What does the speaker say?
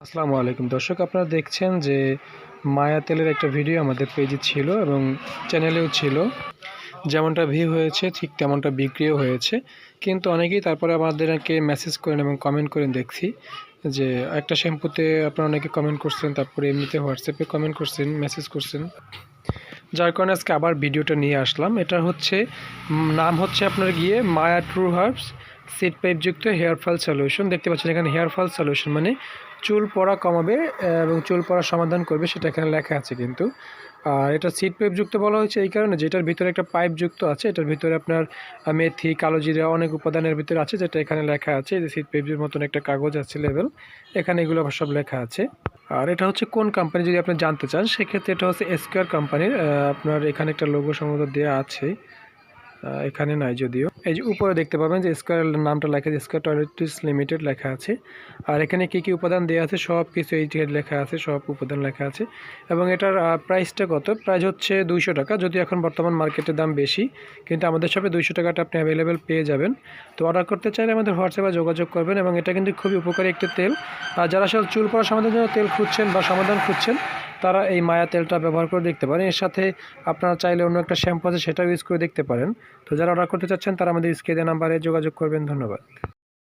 আসসালামু আলাইকুম দর্শক, আপনারা দেখছেন যে মায়া তেলের একটা ভিডিও আমাদের পেজে ছিল এবং চ্যানেলেও ছিল। যেমনটা ভিউ হয়েছে ঠিক তেমনটা বিক্রিও হয়েছে, কিন্তু অনেকেই তারপরে আমাদেরকে মেসেজ করেন এবং কমেন্ট করেন দেখছি যে একটা শ্যাম্পুতে আপনারা অনেকে কমেন্ট করছেন, তারপরে এমনিতে হোয়াটসঅ্যাপে কমেন্ট করছেন, মেসেজ করছেন, যার কারণে আজকে আবার ভিডিওটা নিয়ে আসলাম। এটা হচ্ছে নাম হচ্ছে আপনার গিয়ে মায়া ট্রু হার্বস সিড পাইপযুক্ত হেয়ার ফল সলিউশন। দেখতে পাচ্ছেন এখানে হেয়ার ফল সলিউশন মানে চুল পড়া কমাবে এবং চুল পড়া সমাধান করবে, সেটা এখানে লেখা আছে কিন্তু। আর এটা সিড পাইপযুক্ত বলা হয়েছে এই কারণে যেটার ভিতরে একটা পাইপ যুক্ত আছে, এটার ভিতরে আপনার মেথি, কালো জিরা অনেক উপাদানের ভিতরে আছে, যেটা এখানে লেখা আছে। এই যে সিড পাইপের মতন একটা কাগজ আছে লেবেল, এখানে এগুলো আবার সব লেখা আছে। আর এটা হচ্ছে কোন কোম্পানি যদি আপনি জানতে চান, সেক্ষেত্রে এটা হচ্ছে স্কোয়ার কোম্পানির। আপনার এখানে একটা লোগো সম্ভবত দেওয়া আছে, এখানে নাই যদিও। এই যে উপরে দেখতে পাবেন যে স্কোয়ার নামটা লেখা আছে, স্কোয়ার টয়লেট্রিজ লিমিটেড লেখা আছে। আর এখানে কী কী উপাদান দেওয়া আছে সব কিছু এই লেখা আছে, সব উপাদান লেখা আছে। এবং এটার প্রাইসটা কত, প্রাইস হচ্ছে 200 টাকা, যদি এখন বর্তমান মার্কেটের দাম বেশি, কিন্তু আমাদের শপে 200 টাকাটা আপনি অ্যাভেলেবেল পেয়ে যাবেন। তো অর্ডার করতে চাইলে আমাদের হোয়াটসঅ্যাপে যোগাযোগ করবেন। এবং এটা কিন্তু খুবই উপকারী একটি তেল। আর যারা আসলে চুল পড়া সমাধানের জন্য তেল খুঁজছেন বা সমাধান খুঁজছেন, তারা এই মায়া তেলটা ব্যবহার করে দেখতে পারেন। এর সাথে আপনারা চাইলে অন্য একটা শ্যাম্পু আছে, সেটাও ইউজ করে দেখতে পারেন। তো যারা অর্ডার করতে চাচ্ছেন তারা আমাদের স্ক্রিনে দেওয়া নাম্বারে যোগাযোগ করবেন। ধন্যবাদ।